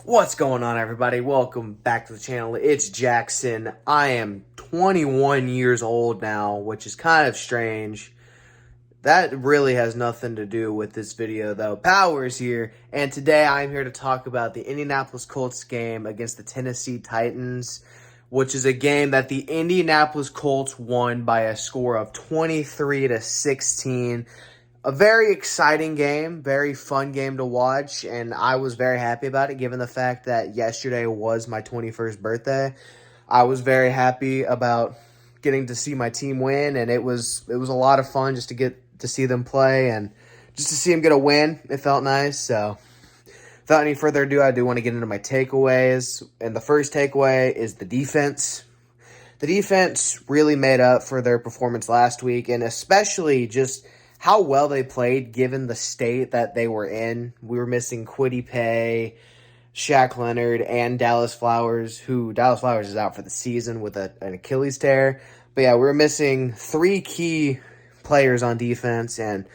What's going on, everybody? Welcome back to the channel. It's Jackson. I am 21 years old now, which is kind of strange. That really has nothing to do with this video, though. Power's here, and today I'm here to talk about the Indianapolis Colts game against the Tennessee Titans, which is a game that the Indianapolis Colts won by a score of 23-16. A very exciting game, very fun game to watch, and I was very happy about it given the fact that yesterday was my 21st birthday. I was very happy about getting to see my team win, and it was a lot of fun just to get to see them play and just to see them get a win. It felt nice. So without any further ado, I do want to get into my takeaways, and the first takeaway is the defense. The defense really made up for their performance last week, and especially just how well they played given the state that they were in. We were missing Kwity Paye, Shaq Leonard, and Dallas Flowers, who Dallas Flowers is out for the season with an Achilles tear. But yeah, we were missing three key players on defense, and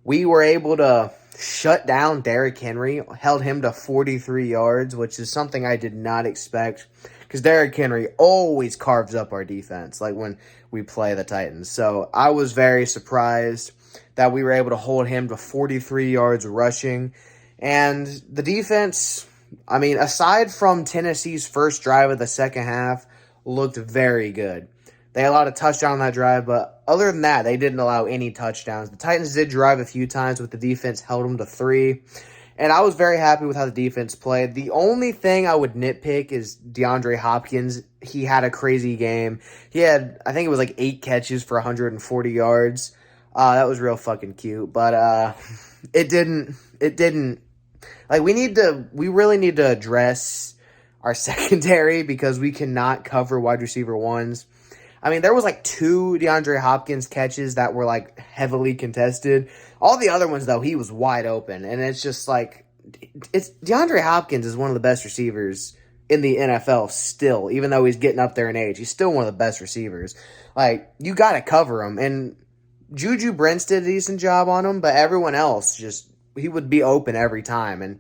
we were able to shut down Derrick Henry, held him to 43 yards, which is something I did not expect because Derrick Henry always carves up our defense, like when we play the Titans. So I was very surprised that we were able to hold him to 43 yards rushing. And the defense, I mean, aside from Tennessee's first drive of the second half, looked very good. They allowed a touchdown on that drive, but other than that, they didn't allow any touchdowns. The Titans did drive a few times, but the defense held them to 3. And I was very happy with how the defense played. The only thing I would nitpick is DeAndre Hopkins. He had a crazy game. He had, I think it was like 8 catches for 140 yards. That was real fucking cute, but it didn't, like, we really need to address our secondary because we cannot cover wide receiver ones. I mean, there was like 2 DeAndre Hopkins catches that were like heavily contested. All the other ones, though, he was wide open, and it's just like, DeAndre Hopkins is one of the best receivers in the NFL still, even though he's getting up there in age. He's still one of the best receivers. Like, you got to cover him, and Juju Brents did a decent job on him, but everyone else he would be open every time. And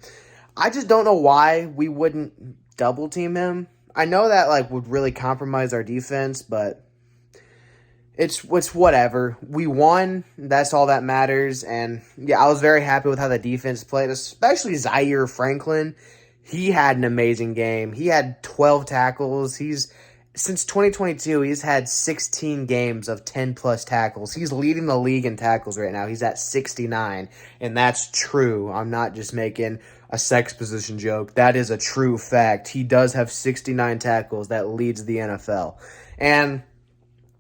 I just don't know why we wouldn't double team him. I know that like would really compromise our defense, but it's whatever. We won. That's all that matters. And yeah, I was very happy with how the defense played, especially Zaire Franklin. He had an amazing game. He had 12 tackles. Since 2022, he's had 16 games of 10-plus tackles. He's leading the league in tackles right now. He's at 69, and that's true. I'm not just making a sex position joke. That is a true fact. He does have 69 tackles. That leads the NFL. And,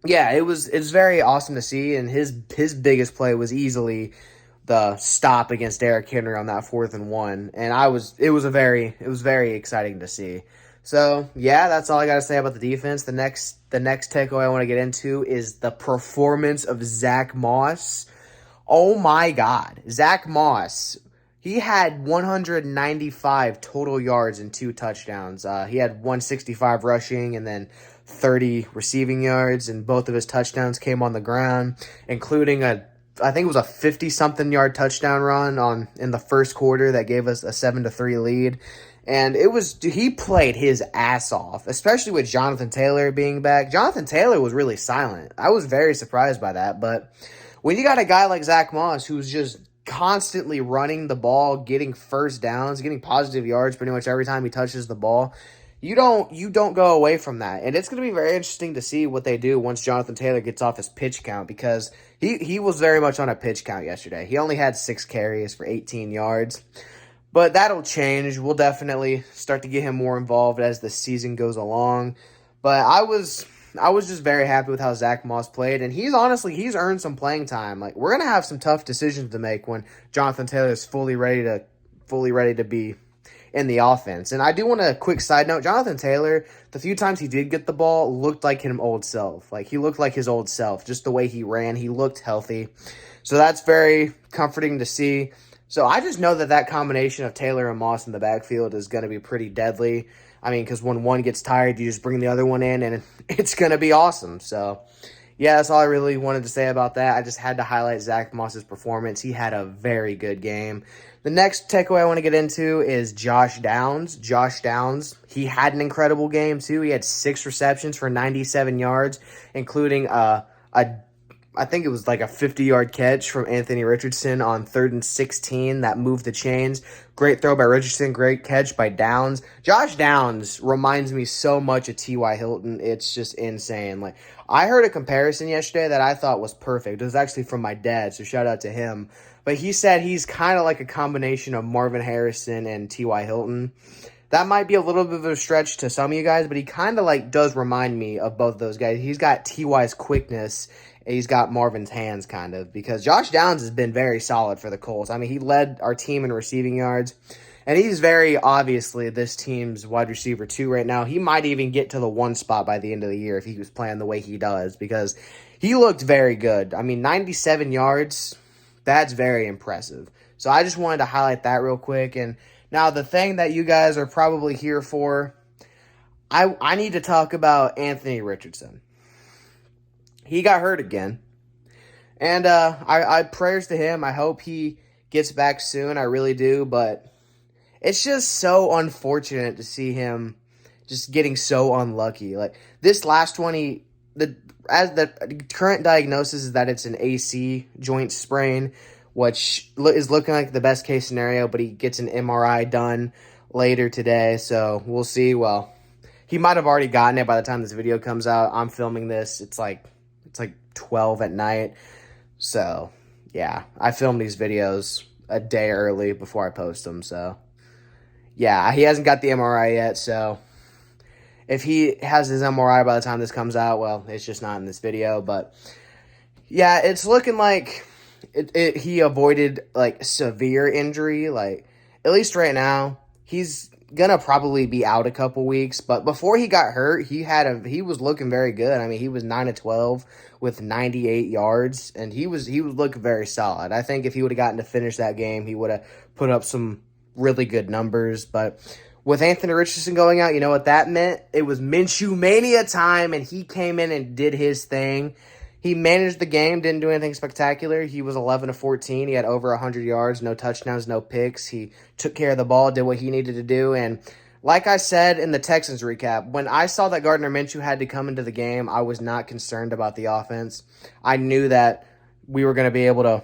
yeah, it's very awesome to see, and his biggest play was easily the stop against Derrick Henry on that 4th and 1, and it was very exciting to see. So, yeah, that's all I got to say about the defense. The next takeaway I want to get into is the performance of Zack Moss. Oh, my God. Zack Moss, he had 195 total yards and 2 touchdowns. He had 165 rushing and then 30 receiving yards, and both of his touchdowns came on the ground, including I think it was a 50-something yard touchdown run in the first quarter that gave us a 7-3 lead. And he played his ass off, especially with Jonathan Taylor being back. Jonathan Taylor was really silent. I was very surprised by that. But when you got a guy like Zack Moss who's just constantly running the ball, getting first downs, getting positive yards pretty much every time he touches the ball, you don't go away from that. And it's going to be very interesting to see what they do once Jonathan Taylor gets off his pitch count, because he was very much on a pitch count yesterday. He only had 6 carries for 18 yards. But that'll change. We'll definitely start to get him more involved as the season goes along. But I was just very happy with how Zack Moss played, and he's earned some playing time. Like, we're gonna have some tough decisions to make when Jonathan Taylor is fully ready to be in the offense. And I do want a quick side note: Jonathan Taylor, the few times he did get the ball, looked like his old self. Like, he looked like his old self, just the way he ran. He looked healthy, so that's very comforting to see. So I just know that combination of Taylor and Moss in the backfield is going to be pretty deadly. I mean, because when one gets tired, you just bring the other one in, and it's going to be awesome. So, Yeah, that's all I really wanted to say about that. I just had to highlight Zack Moss's performance. He had a very good game. The next takeaway I want to get into is Josh Downs. Josh Downs, he had an incredible game too. He had 6 receptions for 97 yards, including a I think it was like a 50-yard catch from Anthony Richardson on 3rd and 16 that moved the chains. Great throw by Richardson, great catch by Downs. Josh Downs reminds me so much of T.Y. Hilton. It's just insane. Like, I heard a comparison yesterday that I thought was perfect. It was actually from my dad, so shout out to him. But he said he's kind of like a combination of Marvin Harrison and T.Y. Hilton. That might be a little bit of a stretch to some of you guys, but he kind of like does remind me of both those guys. He's got T.Y.'s quickness, and he's got Marvin's hands kind of, because Josh Downs has been very solid for the Colts. I mean, he led our team in receiving yards, and he's very obviously this team's wide receiver 2 right now. He might even get to the 1 spot by the end of the year if he was playing the way he does, because he looked very good. I mean, 97 yards, that's very impressive. So I just wanted to highlight that real quick. And now the thing that you guys are probably here for, I need to talk about Anthony Richardson. He got hurt again. And I prayers to him. I hope he gets back soon. I really do. But it's just so unfortunate to see him just getting so unlucky. Like, this last one, as the current diagnosis is that it's an AC joint sprain, which is looking like the best case scenario, but he gets an MRI done later today, so we'll see. Well, he might have already gotten it by the time this video comes out. I'm filming this. It's like 12 at night, so yeah, I film these videos a day early before I post them, so yeah, he hasn't got the MRI yet, so if he has his MRI by the time this comes out, well, it's just not in this video, but yeah, it's looking like he avoided like severe injury. Like, at least right now, he's gonna probably be out a couple weeks. But before he got hurt, he was looking very good. I mean, he was 9 of 12 with 98 yards, and he was looking very solid. I think if he would have gotten to finish that game, he would have put up some really good numbers. But with Anthony Richardson going out, you know what that meant? It was Minshew Mania time, and he came in and did his thing. He managed the game, didn't do anything spectacular. He was 11 of 14. He had over 100 yards, no touchdowns, no picks. He took care of the ball, did what he needed to do. And like I said in the Texans recap, when I saw that Gardner Minshew had to come into the game, I was not concerned about the offense. I knew that we were going to be able to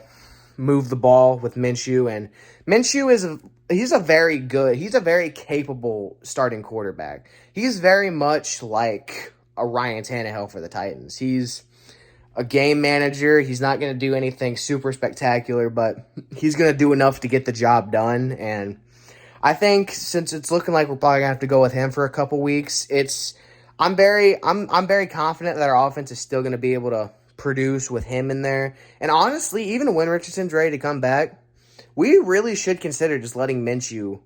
move the ball with Minshew. And Minshew he's a very capable starting quarterback. He's very much like a Ryan Tannehill for the Titans. He's a game manager. He's not going to do anything super spectacular, but he's going to do enough to get the job done. And I think since it's looking like we're probably going to have to go with him for a couple weeks, I'm very confident that our offense is still going to be able to produce with him in there. And honestly, even when Richardson's ready to come back, we really should consider just letting Minshew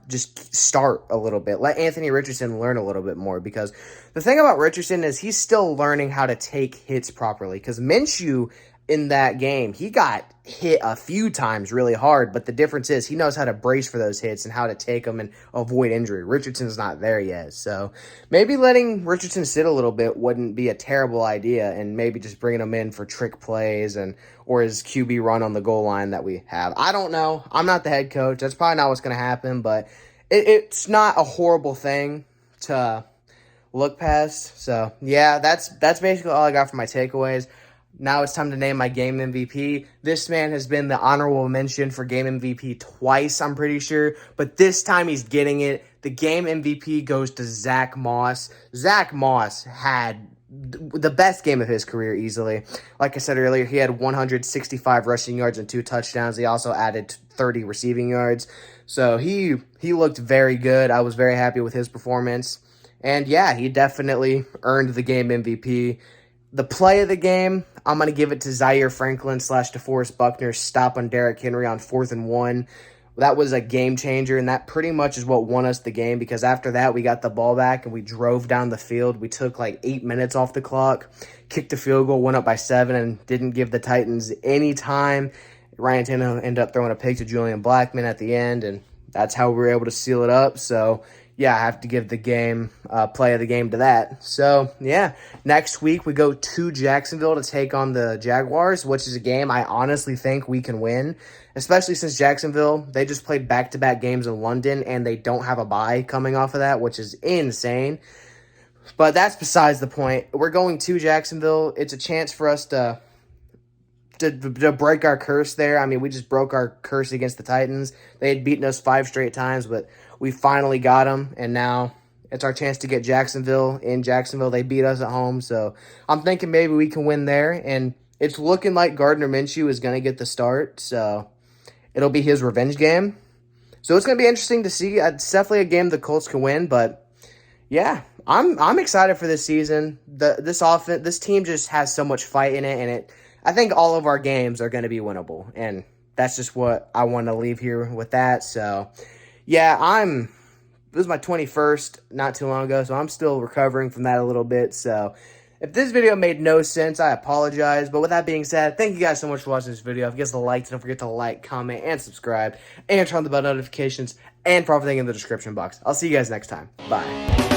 just start a little bit. Let Anthony Richardson learn a little bit more, because the thing about Richardson is he's still learning how to take hits properly, because Minshew in that game, he got hit a few times really hard, but the difference is he knows how to brace for those hits and how to take them and avoid injury. Richardson's not there yet, so maybe letting Richardson sit a little bit wouldn't be a terrible idea, and maybe just bringing him in for trick plays or his QB run on the goal line that we have. I don't know. I'm not the head coach. That's probably not what's going to happen, but it's not a horrible thing to look past. So, yeah, that's basically all I got for my takeaways. Now it's time to name my game MVP. This man has been the honorable mention for game MVP twice, I'm pretty sure. But this time he's getting it. The game MVP goes to Zack Moss. Zack Moss had the best game of his career easily. Like I said earlier, he had 165 rushing yards and 2 touchdowns. He also added 30 receiving yards. So he looked very good. I was very happy with his performance. And yeah, he definitely earned the game MVP. The play of the game, I'm going to give it to Zaire Franklin / DeForest Buckner's stop on Derrick Henry on 4th and 1. That was a game changer, and that pretty much is what won us the game, because after that, we got the ball back and we drove down the field. We took like 8 minutes off the clock, kicked the field goal, went up by 7, and didn't give the Titans any time. Ryan Tannehill ended up throwing a pick to Julian Blackmon at the end, and that's how we were able to seal it up. So, yeah, I have to give the game, play of the game to that. So, yeah, next week we go to Jacksonville to take on the Jaguars, which is a game I honestly think we can win, especially since Jacksonville, they just played back-to-back games in London, and they don't have a bye coming off of that, which is insane. But that's besides the point. We're going to Jacksonville. It's a chance for us to break our curse there. I mean, we just broke our curse against the Titans. They had beaten us 5 straight times, but we finally got them, and now it's our chance to get Jacksonville. In Jacksonville, they beat us at home, so I'm thinking maybe we can win there, and it's looking like Gardner Minshew is going to get the start, so it'll be his revenge game. So it's going to be interesting to see. It's definitely a game the Colts can win, but yeah, I'm excited for this season. This team just has so much fight in it, and I think all of our games are going to be winnable, and that's just what I want to leave here with that. So, yeah, this was my 21st not too long ago, so I'm still recovering from that a little bit. So, if this video made no sense, I apologize. But with that being said, thank you guys so much for watching this video. If you guys liked, don't forget to like, comment, and subscribe, and turn on the bell notifications, and for everything in the description box. I'll see you guys next time. Bye.